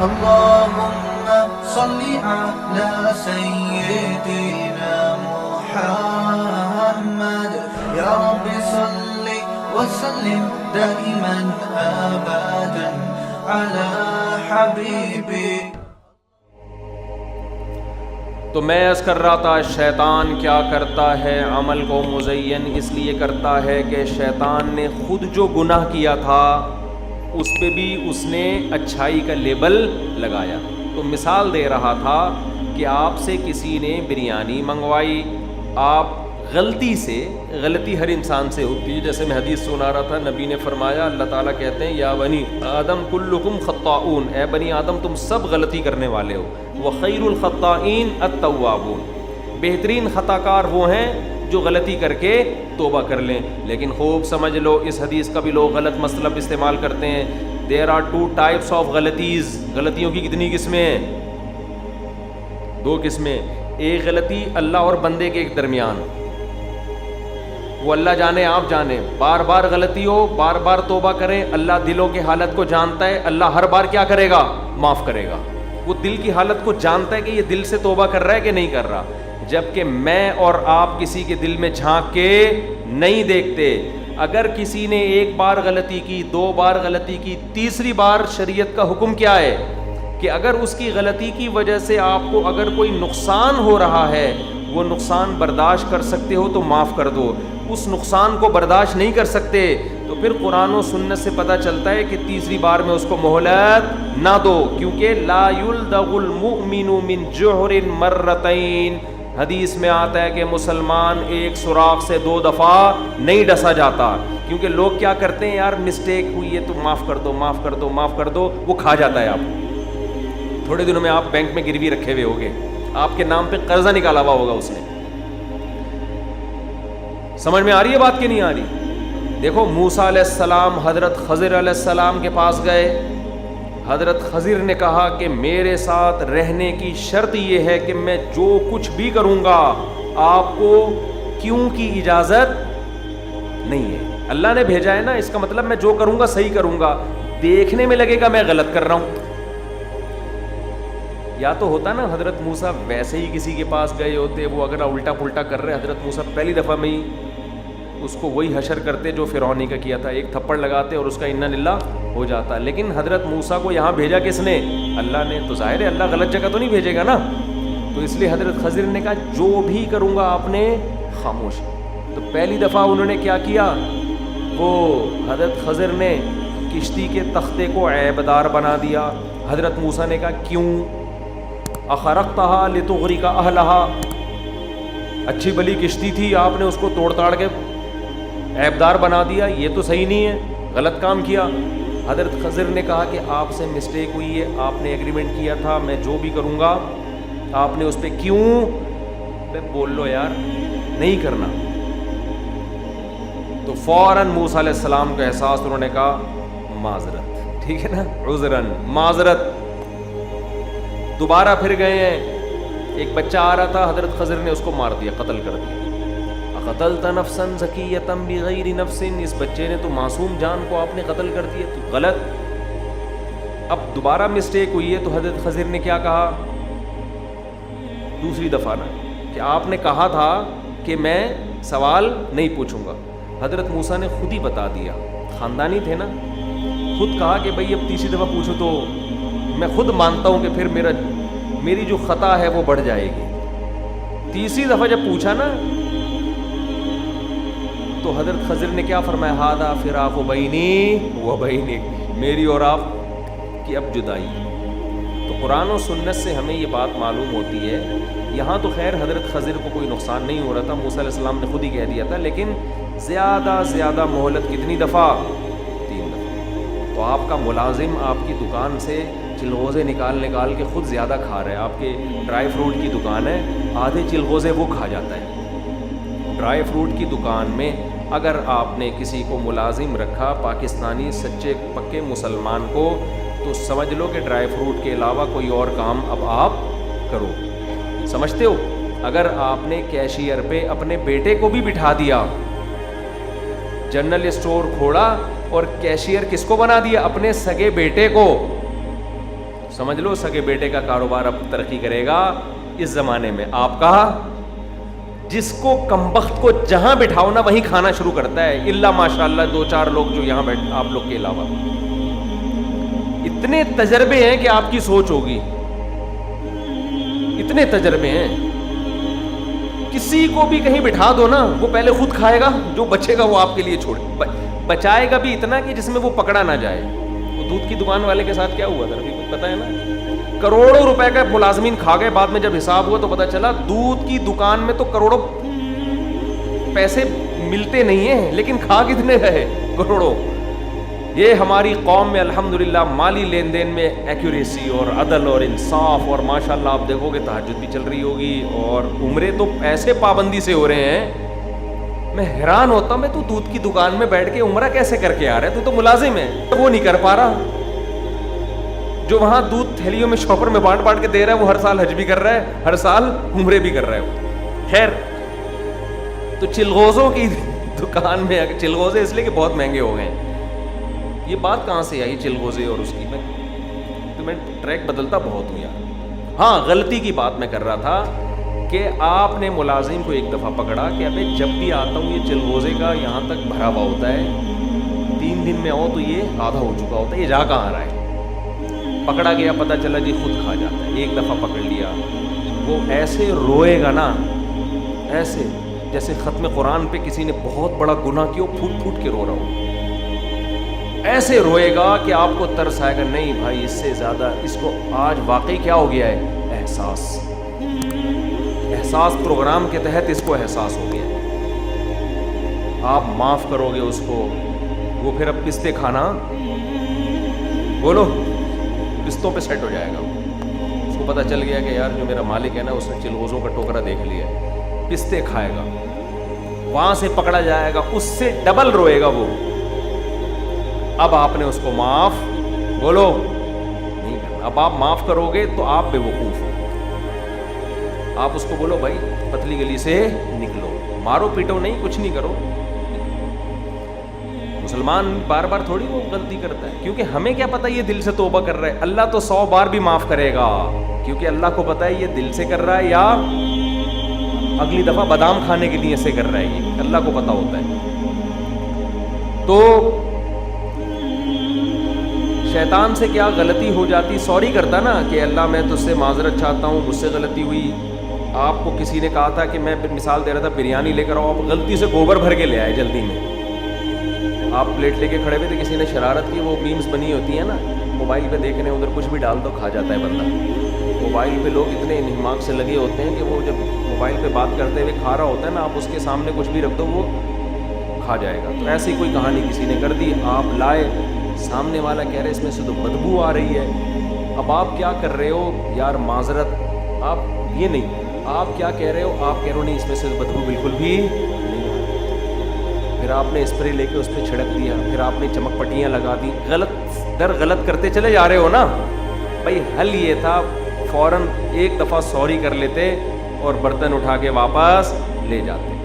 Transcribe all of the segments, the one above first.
اللهم صل على سيدنا محمد يا رب صل وسلم دائما أبدا على حبيبي. تو میں عرض کر رہا تھا شیطان کیا کرتا ہے، عمل کو مزین اس لیے کرتا ہے کہ شیطان نے خود جو گناہ کیا تھا اس پہ بھی اس نے اچھائی کا لیبل لگایا. تو مثال دے رہا تھا کہ آپ سے کسی نے بریانی منگوائی، آپ غلطی ہر انسان سے ہوتی ہے. جیسے میں حدیث سنا رہا تھا، نبی نے فرمایا، اللہ تعالیٰ کہتے ہیں یا بنی آدم کلکم خطاؤن، اے بنی آدم تم سب غلطی کرنے والے ہو، وخیر الخطائین التوابون، بہترین خطا کار وہ ہیں جو غلطی کر کے توبہ کر لیں. لیکن خوب سمجھ لو اس حدیث کا بھی لوگ غلط مطلب استعمال کرتے ہیں. There are two types of غلطیز. غلطیوں کی کتنی قسمیں ہیں؟ 2 قسمیں. ایک غلطی اللہ اور بندے کے درمیان، وہ اللہ جانے آپ جانے، بار بار غلطی ہو، بار بار توبہ کریں. اللہ دلوں کی حالت کو جانتا ہے، اللہ ہر بار کیا کرے گا؟ معاف کرے گا. وہ دل کی حالت کو جانتا ہے کہ یہ دل سے توبہ کر رہا ہے کہ نہیں کر رہا. جبکہ میں اور آپ کسی کے دل میں جھانک کے نہیں دیکھتے. اگر کسی نے 1 بار غلطی کی، 2 بار غلطی کی، تیسری بار شریعت کا حکم کیا ہے کہ اگر اس کی غلطی کی وجہ سے آپ کو اگر کوئی نقصان ہو رہا ہے، وہ نقصان برداشت کر سکتے ہو تو معاف کر دو. اس نقصان کو برداشت نہیں کر سکتے تو پھر قرآن و سنت سے پتہ چلتا ہے کہ تیسری بار میں اس کو مہلت نہ دو، کیونکہ لا یلدغ المؤمن من جحر مرتين. حدیث میں آتا ہے کہ مسلمان ایک سوراخ سے 2 دفعہ نہیں ڈسا جاتا. کیونکہ لوگ کیا کرتے ہیں، یار مسٹیک ہوئی ہے تو معاف کر دو، معاف کر دو، معاف کر دو. وہ کھا جاتا ہے آپ. تھوڑے دنوں میں آپ بینک میں گروی رکھے ہوئے ہوگے، آپ کے نام پہ قرضہ نکالا ہوا ہوگا اس نے. سمجھ میں آ رہی ہے بات کہ نہیں آ رہی؟ دیکھو موسیٰ علیہ السلام حضرت خضر علیہ السلام کے پاس گئے. حضرت خضر نے کہا کہ میرے ساتھ رہنے کی شرط یہ ہے کہ میں جو کچھ بھی کروں گا آپ کو کیوں کی اجازت نہیں ہے. اللہ نے بھیجا ہے نا، اس کا مطلب میں جو کروں گا صحیح کروں گا. دیکھنے میں لگے گا میں غلط کر رہا ہوں. یا تو ہوتا نا حضرت موسیٰ ویسے ہی کسی کے پاس گئے ہوتے، وہ اگر الٹا پلٹا کر رہے، حضرت موسیٰ پہلی دفعہ میں ہی اس کو وہی حشر کرتے جو فرعون کا کیا تھا، 1 تھپڑ لگاتے اور اس کا انا للہ ہو جاتا. لیکن حضرت موسیٰ کو یہاں بھیجا کس نے؟ اللہ نے. تو ظاہر ہے اللہ غلط جگہ تو نہیں بھیجے گا نا. تو اس لیے حضرت خضر نے کہا جو بھی کروں گا آپ نے خاموش. تو پہلی دفعہ انہوں نے کیا کیا، وہ حضرت خضر نے کشتی کے تختے کو عیبدار بنا دیا. حضرت موسیٰ نے کہا کیوں؟ اخرقتها لتغرق اہلها، اچھی بلی کشتی تھی، آپ نے اس کو توڑ تاڑ کے عیبدار بنا دیا. یہ تو صحیح نہیں ہے، غلط کام کیا. حضرت خضر نے کہا کہ آپ سے مسٹیک ہوئی ہے، آپ نے ایگریمنٹ کیا تھا میں جو بھی کروں گا آپ نے اس پہ کیوں؟ بول لو یار نہیں کرنا. تو فوراً موسیٰ علیہ السلام کا احساس، انہوں نے کہا معذرت. ٹھیک ہے نا، عذراً، معذرت. دوبارہ پھر گئے ہیں، ایک بچہ آ رہا تھا، حضرت خضر نے اس کو مار دیا، قتل کر دیا. قتلت نفسا زکیۃ بغیر نفس، اس بچے نے تو معصوم جان کو آپ نے قتل کر دیا، تو غلط. اب دوبارہ مسٹیک ہوئی ہے تو حضرت خضر نے کیا کہا دوسری دفعہ نا، کہ آپ نے کہا تھا کہ میں سوال نہیں پوچھوں گا. حضرت موسیٰ نے خود ہی بتا دیا، خاندانی تھے نا، خود کہا کہ بھئی اب تیسری دفعہ پوچھو تو میں خود مانتا ہوں کہ پھر میری جو خطا ہے وہ بڑھ جائے گی. تیسری دفعہ جب پوچھا نا تو حضرت خضر نے کیا فرمایا، ھذا فراق بینی و بینک، میری اور آپ کی اب جدائی. تو قرآن و سنت سے ہمیں یہ بات معلوم ہوتی ہے. یہاں تو خیر حضرت خضر کو کوئی نقصان نہیں ہو رہا تھا، موسیٰ علیہ السلام نے خود ہی کہہ دیا تھا، لیکن زیادہ مہلت کتنی دفعہ؟ 3 دفعہ. تو آپ کا ملازم آپ کی دکان سے چلغوزے نکال کے خود زیادہ کھا رہا ہے. آپ کے ڈرائی فروٹ کی دکان ہے، آدھے چلغوزے وہ کھا جاتا ہے. ڈرائی فروٹ کی دکان میں اگر آپ نے کسی کو ملازم رکھا، پاکستانی سچے پکے مسلمان کو، تو سمجھ لو کہ ڈرائی فروٹ کے علاوہ کوئی اور کام اب آپ کرو. سمجھتے ہو؟ اگر آپ نے کیشیئر پہ اپنے بیٹے کو بھی بٹھا دیا، جنرل اسٹور کھولا اور کیشیئر کس کو بنا دیا؟ اپنے سگے بیٹے کو. سمجھ لو سگے بیٹے کا کاروبار اب ترقی کرے گا اس زمانے میں. آپ کا جس کو کمبخت کو جہاں بٹھاؤ نا وہیں کھانا شروع کرتا ہے, الا ماشاء اللہ 2-4 لوگ جو یہاں بیٹھ آپ لوگ کے علاوہ. اتنے تجربے ہیں کہ آپ کی سوچ ہوگی, اتنے تجربے ہیں. کسی کو بھی کہیں بٹھا دو نا, وہ پہلے خود کھائے گا, جو بچے گا وہ آپ کے لیے چھوڑے, بچائے گا بھی اتنا کہ جس میں وہ پکڑا نہ جائے. وہ دودھ کی دکان والے کے ساتھ کیا ہوا تھا ابھی کچھ پتا ہے نا, کروڑوں روپے کا ملازمین کھا گئے. بعد میں جب حساب ہوا تو پتا چلا دودھ کی دکان میں تو کروڑوں پیسے ملتے نہیں ہیں, لیکن کھا کتنے رہے, کروڑوں. یہ ہماری قوم میں الحمدللہ مالی لین دین میں ایکوریسی اور عدل اور انصاف, اور ماشاءاللہ آپ دیکھو گے تہجد بھی چل رہی ہوگی, اور عمرے تو ایسے پابندی سے ہو رہے ہیں. میں حیران ہوتا ہوں, میں تو دودھ کی دکان میں بیٹھ کے عمرہ کیسے کر کے آ رہا ہے, تو ملازم ہے, وہ نہیں کر پا رہا. جو وہاں دودھ تھیلیوں میں شاپر میں بانٹ کے دے رہا ہے, وہ ہر سال حج بھی کر رہا ہے, ہر سال عمرے بھی کر رہا ہے. خیر, تو چلغوزوں کی دکان میں, چلغوزے اس لیے کہ بہت مہنگے ہو گئے ہیں. یہ بات کہاں سے آئی چلغوزے اور اس کی, میں ٹریک بدلتا بہت ہوں یار. ہاں, غلطی کی بات میں کر رہا تھا کہ آپ نے ملازم کو ایک دفعہ پکڑا کہ ابے جب بھی آتا ہوں یہ چلغوزے کا یہاں تک بھرا ہوا ہوتا ہے, 3 دن میں آؤ تو یہ آدھا ہو چکا ہوتا ہے, یہ جا کہاں رہا ہے. پکڑا گیا, پتہ چلا جی خود کھا جاتا ہے. ایک دفعہ پکڑ لیا, وہ ایسے روئے گا نا, ایسے جیسے ختم قرآن پہ کسی نے بہت بڑا گناہ کیا, پھوٹ پھوٹ کے رو رہا ہو. ایسے روئے گا کہ آپ کو ترس آئے گا, نہیں بھائی اس سے زیادہ اس کو آج واقعی کیا ہو گیا ہے, احساس پروگرام کے تحت اس کو احساس ہو گیا ہے. آپ معاف کرو گے اس کو, وہ پھر اب پستے کھانا, بولو پستوں پہ سیٹ ہو جائے گا. اس کو پتہ چل گیا کہ یار جو میرا مالک ہے نا اس نے چلغوزوں کا ٹوکرا دیکھ لیا, پستے کھائے گا, وہاں سے پکڑا جائے گا, اس سے ڈبل روئے گا وہ. اب آپ نے اس کو معاف, بولو, نہیں کرنا. اب آپ معاف کرو گے تو آپ بے وقوف ہو. آپ اس کو بولو بھائی پتلی گلی سے نکلو, مارو پیٹو نہیں, کچھ نہیں کرو. مسلمان بار بار تھوڑی وہ غلطی کرتا ہے, کیونکہ ہمیں کیا پتہ یہ دل سے توبہ کر رہا ہے. اللہ تو 100 بار بھی معاف کرے گا, کیونکہ اللہ کو پتہ ہے یہ دل سے کر رہا ہے یا اگلی دفعہ بادام کھانے کے لیے ایسے کر رہا ہے, یہ اللہ کو پتہ ہوتا ہے. تو شیطان سے کیا غلطی ہو جاتی, سوری کرتا نا کہ اللہ میں تجھ سے معذرت چاہتا ہوں, مجھ سے غلطی ہوئی. آپ کو کسی نے کہا تھا کہ میں مثال دے رہا تھا بریانی لے کر آؤ, آپ غلطی سے گوبر بھر کے لے آئے جلدی میں. آپ پلیٹ لے کے کھڑے ہوئے تھے, کسی نے شرارت کی, وہ میمز بنی ہوتی ہیں نا, موبائل پہ دیکھ رہے ہیں, ادھر کچھ بھی ڈال دو کھا جاتا ہے بندہ. موبائل پہ لوگ اتنے انہماک سے لگے ہوتے ہیں کہ وہ جب موبائل پہ بات کرتے ہوئے کھا رہا ہوتا ہے نا, آپ اس کے سامنے کچھ بھی رکھ دو وہ کھا جائے گا. تو ایسی کوئی کہانی کسی نے کر دی, آپ لائے, سامنے والا کہہ رہے اس میں سے تو بدبو آ رہی ہے. اب آپ کیا کر رہے ہو یار, معذرت, آپ یہ نہیں, آپ کیا کہہ رہے ہو, آپ کہہ رہے ہو نہیں اس میں سے بدبو بالکل بھی نہیں. پھر آپ نے اسپرے لے کے اس پہ چھڑک دیا, پھر آپ نے چمک پٹیاں لگا دی, غلط در غلط کرتے چلے جا رہے ہو نا. بھائی حل یہ تھا فوراً ایک دفعہ سوری کر لیتے اور برتن اٹھا کے واپس لے جاتے.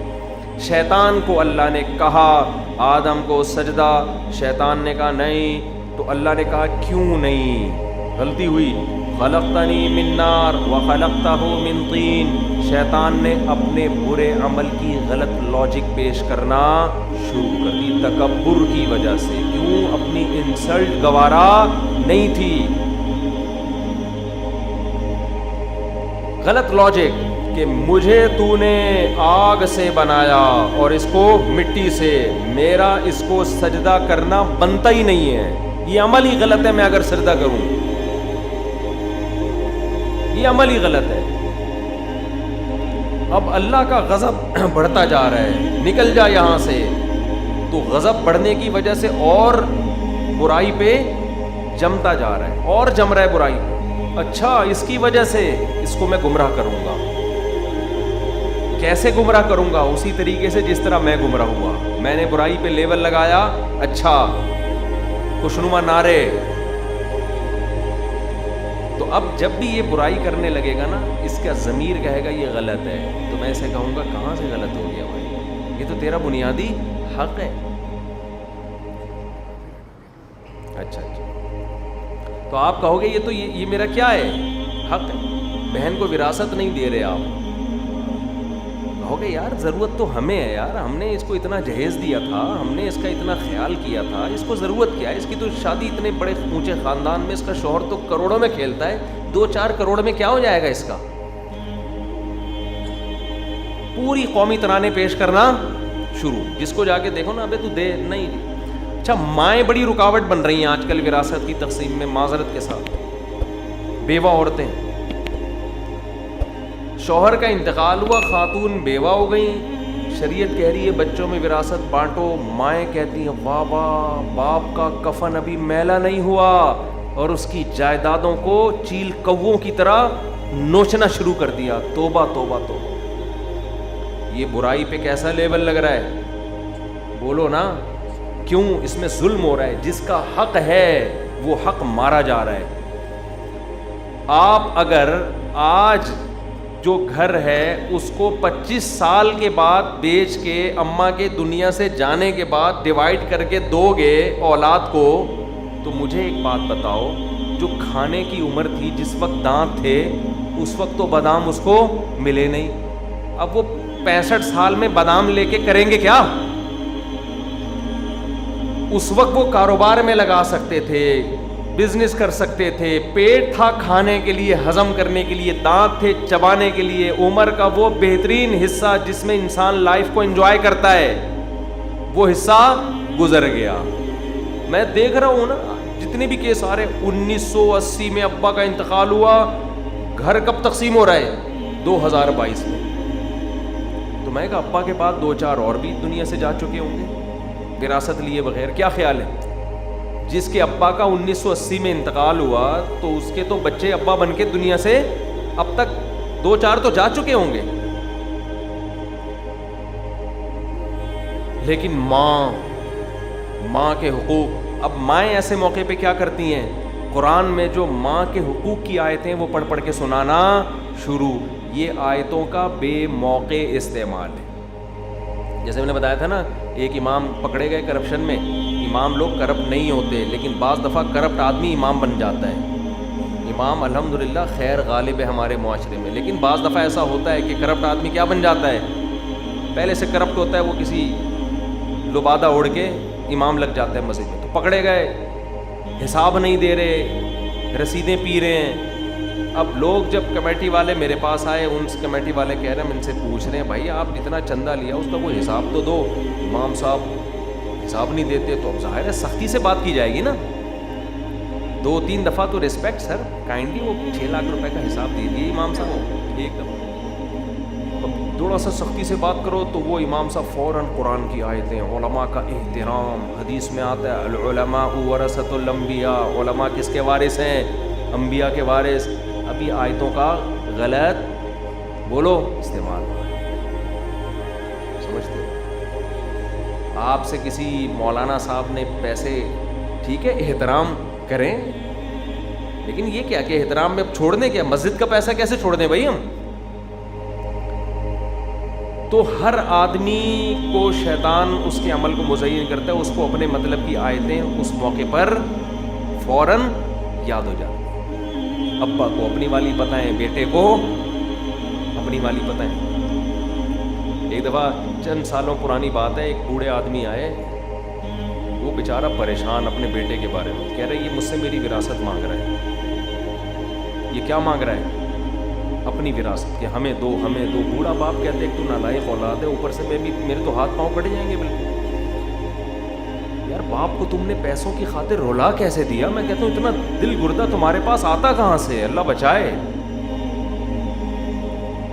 شیطان کو اللہ نے کہا آدم کو سجدہ, شیطان نے کہا نہیں, تو اللہ نے کہا کیوں نہیں, غلطی ہوئی. خلقتنی من نار وخلقتہ من طین. شیطان نے اپنے برے عمل کی غلط لاجک پیش کرنا شروع کر دی تکبر کی وجہ سے. کیوں, اپنی انسلٹ گوارا نہیں تھی. غلط لاجک کہ مجھے تو نے آگ سے بنایا اور اس کو مٹی سے, میرا اس کو سجدہ کرنا بنتا ہی نہیں ہے, یہ عمل ہی غلط ہے, میں اگر سجدہ کروں یہ عمل ہی غلط ہے. اب اللہ کا غضب بڑھتا جا رہا ہے, نکل جا یہاں سے. تو غضب بڑھنے کی وجہ سے اور برائی پہ جمتا جا رہا ہے, اور جم رہا ہے برائی پہ. اچھا, اس کی وجہ سے اس کو میں گمراہ کروں گا. کیسے گمراہ کروں گا, اسی طریقے سے جس طرح میں گمراہ ہوا. میں نے برائی پہ لیبل لگایا, اچھا خوشنما نعرے. تو اب جب بھی یہ برائی کرنے لگے گا نا, اس کا ضمیر کہے گا یہ غلط ہے, تو میں اسے کہوں گا کہاں سے غلط ہو گیا بھائی, یہ تو تیرا بنیادی حق ہے. اچھا, تو آپ کہو گے یہ میرا کیا ہے؟ حق ہے. بہن کو وراثت نہیں دے رہے آپ. کہو گے یار ضرورت تو ہمیں ہے یار, ہم نے اس کو اتنا جہیز دیا تھا, ہم نے اس کا اتنا خیال کیا تھا, اس کو ضرورت کیا ہے؟ اس کی تو شادی اتنے بڑے اونچے خاندان میں, اس کا شوہر تو کروڑوں میں کھیلتا ہے, 2-4 کروڑ میں کیا ہو جائے گا اس کا؟ پوری قومی ترانے پیش کرنا شروع. جس کو جا کے دیکھو نا, ابے تو دے نہیں. اچھا, مائیں بڑی رکاوٹ بن رہی ہیں آج کل وراثت کی تقسیم میں, معذرت کے ساتھ. بیوہ عورتیں, شوہر کا انتقال ہوا, خاتون بیوہ ہو گئیں, شریعت کہہ رہی ہے بچوں میں وراثت بانٹو, مائیں کہتی ہیں واہ واہ باپ کا کفن ابھی میلا نہیں ہوا, اور اس کی جائیدادوں کو چیل کووں کی طرح نوچنا شروع کر دیا. توبہ توبہ توبہ. یہ برائی پہ کیسا لیبل لگ رہا ہے؟ بولو نا, کیوں اس میں ظلم ہو رہا ہے؟ جس کا حق ہے وہ حق مارا جا رہا ہے. آپ اگر آج جو گھر ہے اس کو 25 سال کے بعد بیچ کے اماں کے دنیا سے جانے کے بعد ڈیوائیڈ کر کے دو گے اولاد کو, تو مجھے ایک بات بتاؤ, جو کھانے کی عمر تھی, جس وقت دانت تھے, اس وقت تو بادام اس کو ملے نہیں. اب وہ 65 سال میں بادام لے کے کریں گے کیا؟ اس وقت وہ کاروبار میں لگا سکتے تھے, بزنس کر سکتے تھے, پیٹ تھا کھانے کے لیے, ہضم کرنے کے لیے, دانت تھے چبانے کے لیے. عمر کا وہ بہترین حصہ جس میں انسان لائف کو انجوائے کرتا ہے, وہ حصہ گزر گیا. میں دیکھ رہا ہوں نا جتنے بھی کیس آ رہے, 1980 میں ابا کا انتقال ہوا, گھر کب تقسیم ہو رہا ہے؟ 2022 میں. تو میں کہا ابا کے بعد 2-4 اور بھی دنیا سے جا چکے ہوں گے وراثت لیے بغیر. کیا خیال ہے؟ جس کے ابا کا 1980 میں انتقال ہوا تو اس کے تو بچے ابا بن کے دنیا سے اب تک 2-4 تو جا چکے ہوں گے. لیکن ماں کے حقوق, اب مائیں ایسے موقع پہ کیا کرتی ہیں؟ قرآن میں جو ماں کے حقوق کی آیتیں وہ پڑھ کے سنانا شروع. یہ آیتوں کا بے موقع استعمال ہے. جیسے میں نے بتایا تھا نا, ایک امام پکڑے گئے کرپشن میں. امام لوگ کرپٹ نہیں ہوتے, لیکن بعض دفعہ کرپٹ آدمی امام بن جاتا ہے. امام الحمدللہ خیر غالب ہے ہمارے معاشرے میں, لیکن بعض دفعہ ایسا ہوتا ہے کہ کرپٹ آدمی کیا بن جاتا ہے؟ پہلے سے کرپٹ ہوتا ہے, وہ کسی لبادہ اوڑھ کے امام لگ جاتا ہے مسجد میں. تو پکڑے گئے, حساب نہیں دے رہے, رسیدیں پی رہے ہیں. اب لوگ جب کمیٹی والے میرے پاس آئے, ان کمیٹی والے کہہ رہے ہیں, ہم ان سے پوچھ رہے ہیں بھائی آپ جتنا چندہ لیا اس کا کوئی حساب تو دو. امام صاحب حساب نہیں دیتے. تو اب ظاہر ہے سختی سے بات کی جائے گی نا. 2-3 دفعہ تو ریسپیکٹ سر, کائنڈلی وہ 6 لاکھ روپے کا حساب دیجیے امام صاحب, ایک دفعہ. تھوڑا سا سختی سے بات کرو تو وہ امام صاحب فوراً قرآن کی آیتیں, علماء کا احترام. حدیث میں آتا ہے العلماء ورثۃ الانبیاء, علماء کس کے وارث ہیں؟ انبیاء کے وارث. ابھی آیتوں کا غلط بولو استعمال سمجھتے ہو. آپ سے کسی مولانا صاحب نے پیسے, ٹھیک ہے احترام کریں, لیکن یہ کیا کہ احترام میں چھوڑ دیں کیا؟ مسجد کا پیسہ کیسے چھوڑ دیں بھائی ہم؟ تو ہر آدمی کو شیطان اس کے عمل کو مزین کرتا ہے, اس کو اپنے مطلب کی آیتیں اس موقع پر فوراً یاد ہو جاتی. ابا کو اپنی والی بتائیں, بیٹے کو اپنی والی بتائیں. ایک دفعہ چند سالوں پرانی بات ہے, ایک بوڑھے آدمی آئے, وہ بیچارہ پریشان اپنے بیٹے کے بارے میں, کہہ رہے یہ مجھ سے میری وراثت مانگ رہا ہے. یہ کیا مانگ رہا ہے؟ اپنی وراثت, کہ ہمیں دو ہمیں دو. بوڑھا باپ کہتے ہیں تو نالائق اولاد ہے, اوپر سے میرے تو ہاتھ پاؤں کٹ جائیں گے بالکل. یار باپ کو تم نے پیسوں کی خاطر رولا کیسے دیا؟ میں کہتا ہوں اتنا دل گردہ تمہارے پاس آتا کہاں سے؟ اللہ بچائے.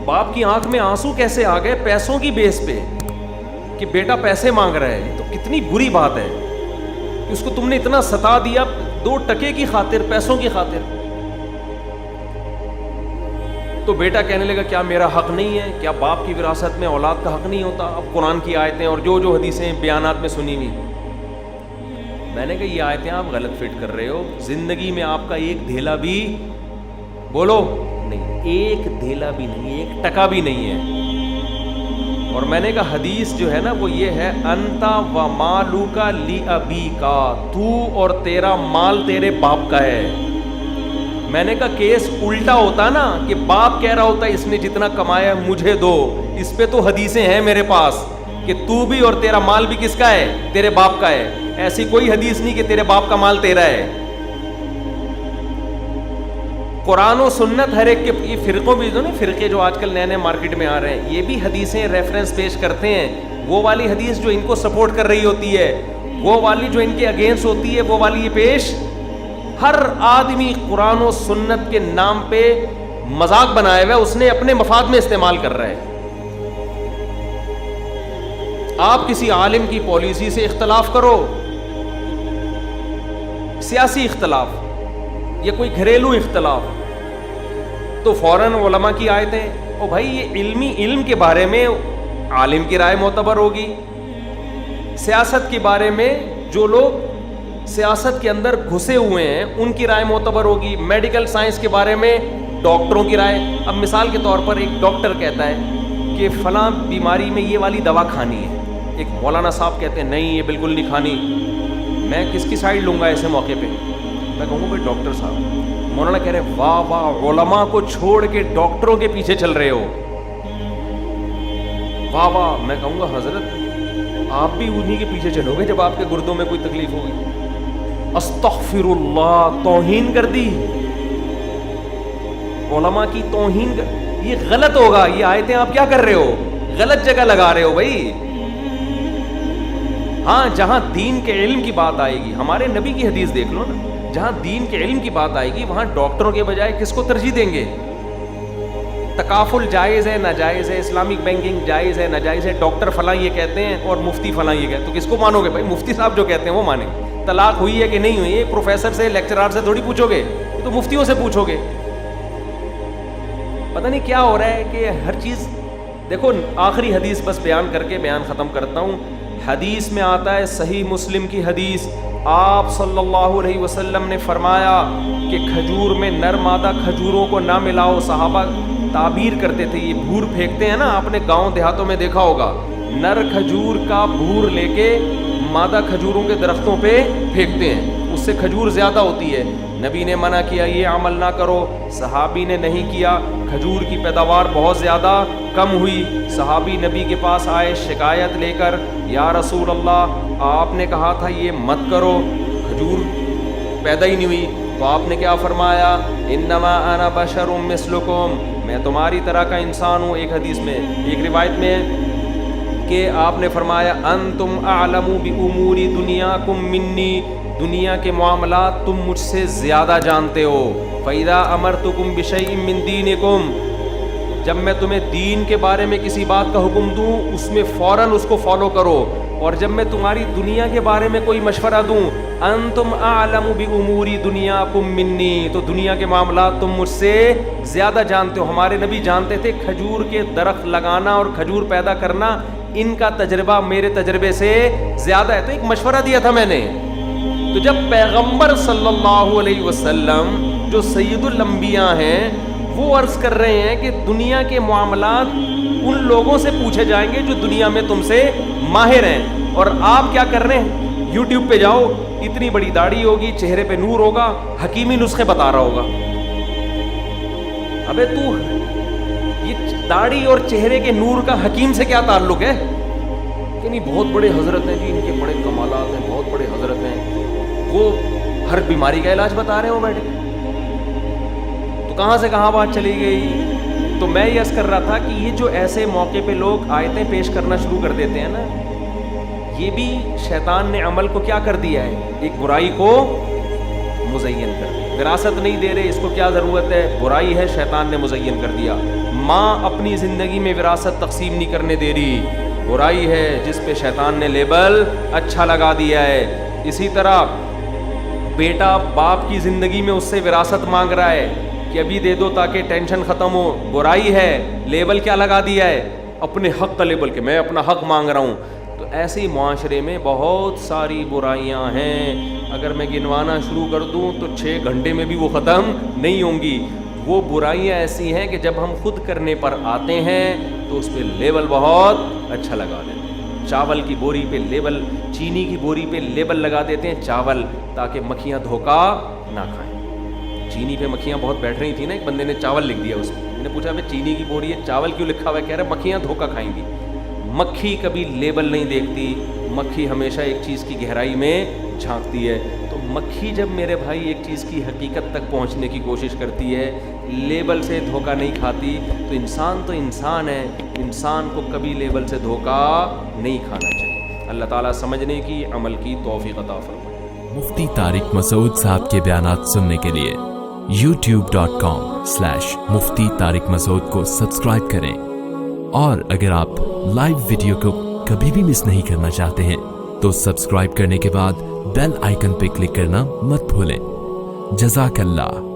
باپ کی آنکھ میں آنسو کیسے آ گئے پیسوں کی بیس پہ, کہ بیٹا پیسے مانگ رہا ہے. تو کتنی بری بات ہے کہ اس کو تم نے اتنا ستا دیا 2 ٹکے کی خاطر, پیسوں کی خاطر. تو بیٹا کہنے لگا کیا میرا حق نہیں ہے؟ کیا باپ کی وراثت میں اولاد کا حق نہیں ہوتا؟ اب قرآن کی آیتیں اور جو حدیثیں بیانات میں سنی ہوئی. میں نے کہا یہ آیتیں آپ غلط فٹ کر رہے ہو. زندگی میں آپ کا ایک دھیلا بھی بولو نہیں, ایک دھیلا بھی نہیں, 1 ٹکا بھی نہیں ہے. اور میں نے کہا حدیث جو ہے نا وہ یہ ہے, انتا و مالوکا لی ابی کا, تو اور تیرا مال تیرے باپ کا ہے. میں نے کہا کیس الٹا ہوتا نا کہ باپ کہہ رہا ہوتا اس نے جتنا کمایا مجھے دو، اس پہ تو حدیثیں ہیں میرے پاس کہ تو بھی اور تیرا مال بھی کس کا ہے؟ تیرے باپ کا ہے. ایسی کوئی حدیث نہیں کہ تیرے باپ کا مال تیرا ہے. قرآن و سنت ہر ایک کے، یہ فرقوں بھی جو نا فرقے جو آج کل نئے نئے مارکیٹ میں آ رہے ہیں، یہ بھی حدیثیں ریفرنس پیش کرتے ہیں. وہ والی حدیث جو ان کو سپورٹ کر رہی ہوتی ہے، وہ والی جو ان کے اگینسٹ ہوتی ہے، وہ والی یہ پیش. ہر آدمی قرآن و سنت کے نام پہ مذاق بنایا ہوا ہے، اس نے اپنے مفاد میں استعمال کر رہا ہے. آپ کسی عالم کی پالیسی سے اختلاف کرو، سیاسی اختلاف یا کوئی گھریلو اختلاف، تو فوراً علماء کی آیتیں، او بھائی یہ علم کے بارے میں عالم کی رائے معتبر ہوگی. سیاست کے بارے میں جو لوگ سیاست کے اندر گھسے ہوئے ہیں ان کی رائے معتبر ہوگی. میڈیکل سائنس کے بارے میں ڈاکٹروں کی رائے. اب مثال کے طور پر ایک ڈاکٹر کہتا ہے کہ فلاں بیماری میں یہ والی دوا کھانی ہے، ایک مولانا صاحب کہتے ہیں نہیں یہ بالکل نہیں کھانی. میں کس کی سائڈ لوں گا ایسے موقع پہ؟ میں کہوں گا بھائی ڈاکٹر صاحب. مولانا کہہ رہے ہیں واہ واہ، علماء کو چھوڑ کے ڈاکٹروں کے پیچھے چل رہے ہو، واہ واہ. میں کہوں گا حضرت آپ بھی انہی کے پیچھے چلو گے جب آپ کے گردوں میں کوئی تکلیف ہوگی. استغفر اللہ، توہین کر دی علماء کی، توہین یہ غلط ہوگا. یہ آیتیں آپ کیا کر رہے ہو؟ غلط جگہ لگا رہے ہو بھائی. ہاں جہاں دین کے علم کی بات آئے گی، ہمارے نبی کی حدیث دیکھ لو نا، جہاں دین کے علم کی بات آئے گی وہاں ڈاکٹروں کے بجائے کس کو ترجیح دیں گے؟ تکافل جائز ہے ناجائز ہے، اسلامک بینکنگ جائز ہے ناجائز ہے، ڈاکٹر فلاں یہ کہتے ہیں اور مفتی فلاں یہ کہتے ہیں، تو کس کو مانو گے بھائی؟ مفتی صاحب جو کہتے ہیں وہ مانیں. طلاق ہوئی ہے کہ نہیں ہوئی ہے پروفیسر سے لیکچرار سے تھوڑی پوچھو گے، تو مفتیوں سے پوچھو گے. پتہ نہیں کیا ہو رہا ہے کہ ہر چیز. دیکھو آخری حدیث بس بیان کر کے بیان ختم کرتا ہوں. حدیث میں آتا ہے، صحیح مسلم کی حدیث، آپ صلی اللہ علیہ وسلم نے فرمایا کہ کھجور میں نر مادہ کھجوروں کو نہ ملاؤ. صحابہ تعبیر کرتے تھے، یہ بھور پھینکتے ہیں نا، آپ نے گاؤں دیہاتوں میں دیکھا ہوگا، نر کھجور کا بھور لے کے مادہ کھجوروں کے درختوں پہ پھینکتے ہیں، اس سے کھجور زیادہ ہوتی ہے. نبی نے منع کیا یہ عمل نہ کرو، صحابی نے نہیں کیا، کھجور کی پیداوار بہت زیادہ کم ہوئی. صحابی نبی کے پاس آئے شکایت لے کر، یا رسول اللہ آپ نے کہا تھا یہ مت کرو، کھجور پیدا ہی نہیں ہوئی. تو آپ نے کیا فرمایا؟ انما انا بشر مثلکم، میں تمہاری طرح کا انسان ہوں. ایک حدیث میں، ایک روایت میں کہ آپ نے فرمایا انتم اعلم بامور دنیاکم منی، دنیا کے معاملات تم مجھ سے زیادہ جانتے ہو. فَإِذَا أَمَرْتُكُمْ بِشَيْءٍ مِّن دِينِكُمْ، جب میں تمہیں دین کے بارے میں کسی بات کا حکم دوں اس میں فوراً اس کو فالو کرو، اور جب میں تمہاری دنیا کے بارے میں کوئی مشورہ دوں، انتم اعلم بامور دنیاکم منی، تو دنیا کے معاملات تم مجھ سے زیادہ جانتے ہو. ہمارے نبی جانتے تھے کھجور کے درخت لگانا اور کھجور پیدا کرنا ان کا تجربہ میرے تجربے سے زیادہ ہے. تو ایک مشورہ دیا تھا میں نے. تو جب پیغمبر صلی اللہ علیہ وسلم جو سید الانبیاء ہیں وہ عرض کر رہے ہیں کہ دنیا کے معاملات ان لوگوں سے پوچھے جائیں گے جو دنیا میں تم سے ماہر ہیں، اور آپ کیا کر رہے ہیں؟ یوٹیوب پہ جاؤ، اتنی بڑی داڑھی ہوگی، چہرے پہ نور ہوگا، حکیمی نسخے بتا رہا ہوگا. ابے تو یہ داڑھی اور چہرے کے نور کا حکیم سے کیا تعلق ہے؟ کہ نہیں بہت بڑے حضرت ہیں جی، ان کے بڑے کمالات ہیں، بہت بڑے حضرت ہیں، وہ ہر بیماری کا علاج بتا رہے ہیں وہ بیٹھے. تو کہاں سے کہاں بات چلی گئی؟ تو میں یہ عرض کر رہا تھا کہ یہ جو ایسے موقع پہ لوگ آیتیں پیش کرنا شروع کر دیتے ہیں نا، یہ بھی شیطان نے عمل کو کیا کر دیا ہے؟ ایک برائی کو مزین کر دیا. وراثت نہیں دے رہے، اس کو کیا ضرورت ہے؟ برائی ہے، شیطان نے مزین کر دیا. ماں اپنی زندگی میں وراثت تقسیم نہیں کرنے دے رہی، برائی ہے جس پہ شیطان نے لیبل اچھا لگا دیا ہے. اسی طرح بیٹا باپ کی زندگی میں اس سے وراثت مانگ رہا ہے کہ ابھی دے دو تاکہ ٹینشن ختم ہو، برائی ہے، لیبل کیا لگا دیا ہے؟ اپنے حق کا لیبل کہ میں اپنا حق مانگ رہا ہوں. تو ایسے ہی معاشرے میں بہت ساری برائیاں ہیں، اگر میں گنوانا شروع کر دوں تو 6 گھنٹے میں بھی وہ ختم نہیں ہوں گی. وہ برائیاں ایسی ہیں کہ جب ہم خود کرنے پر آتے ہیں تو اس پہ لیبل بہت اچھا لگا دیتے ہیں. چاول کی بوری پہ لیبل، چینی کی بوری پہ لیبل لگا دیتے ہیں چاول، تاکہ مکھیاں دھوکہ نہ کھائیں. چینی پہ مکھیاں بہت بیٹھ رہی تھیں نا, ایک بندے نے چاول لکھ دیا اس پہ. میں نے پوچھا بھائی چینی کی بوری ہے, چاول کیوں لکھا ہوا ہے؟ کہہ رہے مکھیاں دھوکہ کھائیں گی. مکھی کبھی لیبل نہیں دیکھتی, مکھی ہمیشہ ایک چیز کی گہرائی میں جھانکتی ہے. تو مکھی جب میرے بھائی ایک چیز کی حقیقت تک پہنچنے کی کوشش کرتی ہے, لیبل سے دھوکہ نہیں کھاتی, تو انسان ہے, انسان کو کبھی لیبل سے دھوکہ نہیں کھانا چاہیے. اللہ تعالیٰ سمجھنے کی, عمل کی توفیق عطا فرمائے. مفتی طارق مسعود صاحب کے بیانات سننے کے لیے youtube.com/مفتی طارق مسعود کو سبسکرائب کریں, اور اگر آپ لائیو ویڈیو کو کبھی بھی مس نہیں کرنا چاہتے ہیں تو سبسکرائب کرنے کے بعد بیل آئیکن پہ کلک کرنا مت بھولیں. جزاک اللہ.